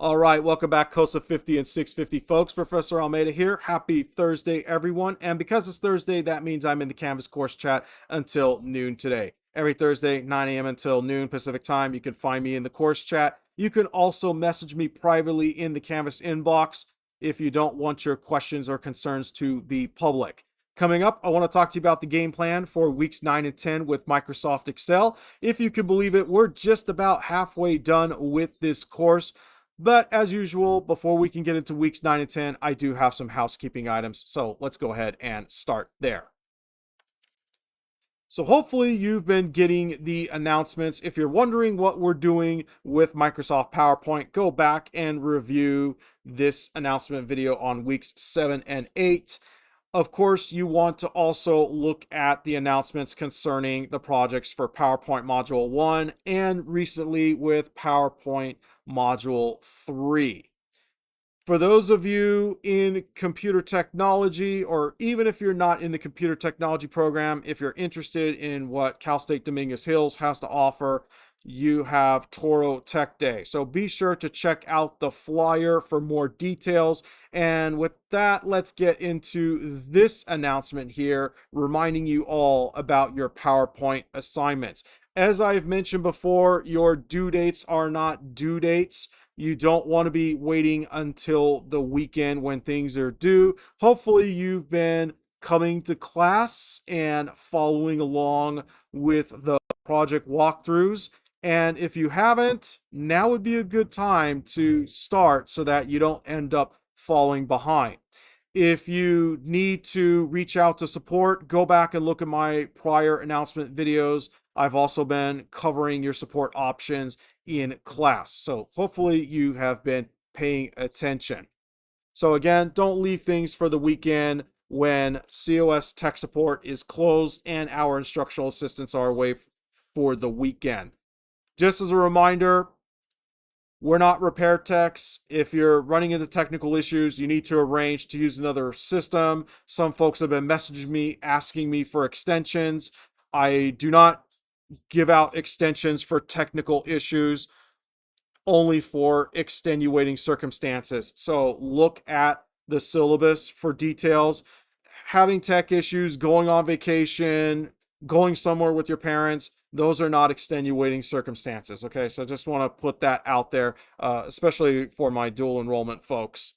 All right, welcome back, COSA 50 and 650 folks. Professor Almeida here. Happy Thursday, everyone. And because it's Thursday, that means I'm in the Canvas course chat until noon today. Every Thursday, 9 a.m. until noon Pacific time, you can find me in the course chat. You can also message me privately in the Canvas inbox if you don't want your questions or concerns to be public. Coming up, I want to talk to you about the game plan for weeks 9 and 10 with Microsoft Excel. If you can believe it, we're just about halfway done with this course. But as usual, before we can get into weeks 9 and 10, I do have some housekeeping items. So let's go ahead and start there. So hopefully you've been getting the announcements. If you're wondering what we're doing with Microsoft PowerPoint, go back and review this announcement video on weeks 7 and 8. Of course, you want to also look at the announcements concerning the projects for PowerPoint Module 1 and recently with PowerPoint Module 3. For those of you in computer technology, or even if you're not in the computer technology program, if you're interested in what Cal State Dominguez Hills has to offer, you have Toro Tech Day. So be sure to check out the flyer for more details. And with that, let's get into this announcement here, reminding you all about your PowerPoint assignments. As I've mentioned before, your due dates are not due dates. You don't want to be waiting until the weekend when things are due. Hopefully you've been coming to class and following along with the project walkthroughs. And if you haven't, now would be a good time to start so that you don't end up falling behind. If you need to reach out to support, go back and look at my prior announcement videos. I've also been covering your support options in class. So hopefully you have been paying attention. So again, don't leave things for the weekend when COS tech support is closed and our instructional assistants are away for the weekend. Just as a reminder, we're not repair techs. If you're running into technical issues, you need to arrange to use another system. Some folks have been messaging me asking me for extensions. I do not give out extensions for technical issues, only for extenuating circumstances. So look at the syllabus for details. Having tech issues, going on vacation, going somewhere with your parents, those are not extenuating circumstances. Okay, so just want to put that out there, especially for my dual enrollment folks.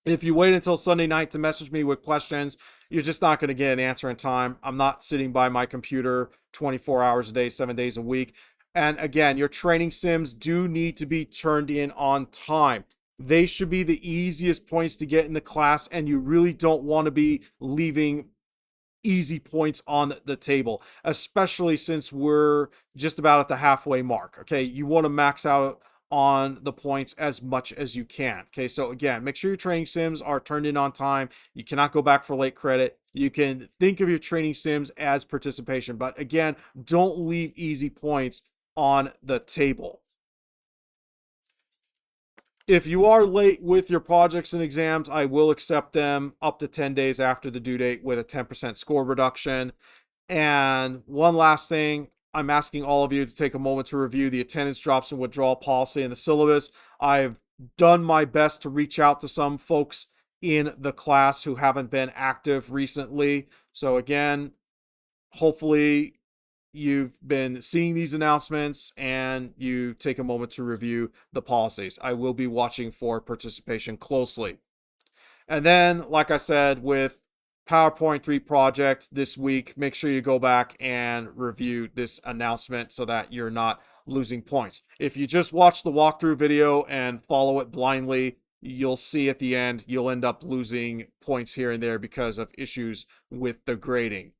If you wait until Sunday night to message me with questions, you're just not going to get an answer in time. I'm not sitting by my computer 24 hours a day, 7 days a week. And again, your training sims do need to be turned in on time. They should be the easiest points to get in the class, and you really don't want to be leaving easy points on the table, especially since we're just about at the halfway mark. Okay, you want to max out on the points as much as you can. Okay, so again, make sure your training sims are turned in on time. You cannot go back for late credit. You can think of your training sims as participation, but again, don't leave easy points on the table. If you are late with your projects and exams, I will accept them up to 10 days after the due date with a 10% score reduction. And one last thing, I'm asking all of you to take a moment to review the attendance drops and withdrawal policy in the syllabus. I've done my best to reach out to some folks in the class who haven't been active recently. So again, hopefully you've been seeing these announcements and you take a moment to review the policies. I will be watching for participation closely. And then, like I said, with PowerPoint 3 project this week, make sure you go back and review this announcement so that you're not losing points. If you just watch the walkthrough video and follow it blindly, you'll see at the end, you'll end up losing points here and there because of issues with the grading.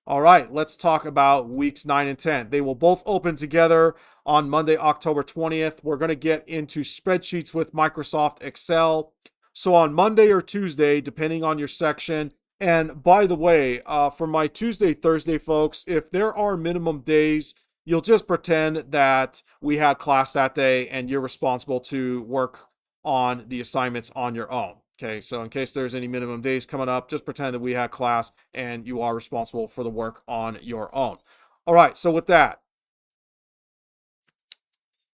All right, let's talk about weeks 9 and 10. They will both open together on Monday, October 20th. We're going to get into spreadsheets with Microsoft Excel. So on Monday or Tuesday, depending on your section. And by the way, for my Tuesday, Thursday folks, if there are minimum days, you'll just pretend that we had class that day and you're responsible to work on the assignments on your own. Okay, so in case there's any minimum days coming up, just pretend that we had class and you are responsible for the work on your own. All right, so with that,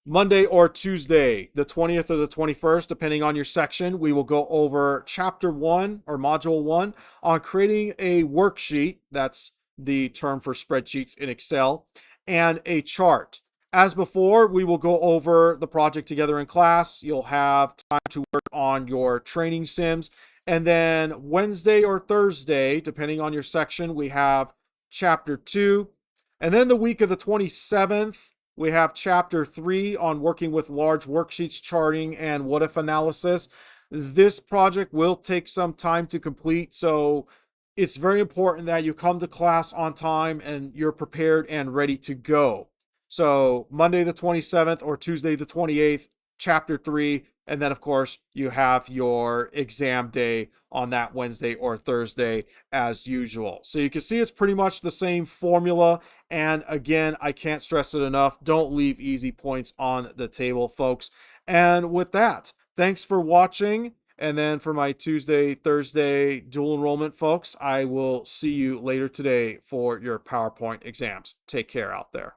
Monday or Tuesday, the 20th or the 21st, depending on your section, we will go over chapter 1 or module 1 on creating a worksheet. That's the term for spreadsheets in Excel, and a chart. As before, we will go over the project together in class. You'll have time to work on your training sims. And then Wednesday or Thursday, depending on your section, we have chapter 2. And then the week of the 27th, we have chapter 3 on working with large worksheets, charting, and what if analysis. This project will take some time to complete, so it's very important that you come to class on time and you're prepared and ready to go. So Monday the 27th or Tuesday the 28th, chapter 3, and then of course you have your exam day on that Wednesday or Thursday as usual. So you can see it's pretty much the same formula. And again, I can't stress it enough. Don't leave easy points on the table, folks. And with that, thanks for watching. And then for my Tuesday, Thursday dual enrollment folks, I will see you later today for your PowerPoint exams. Take care out there.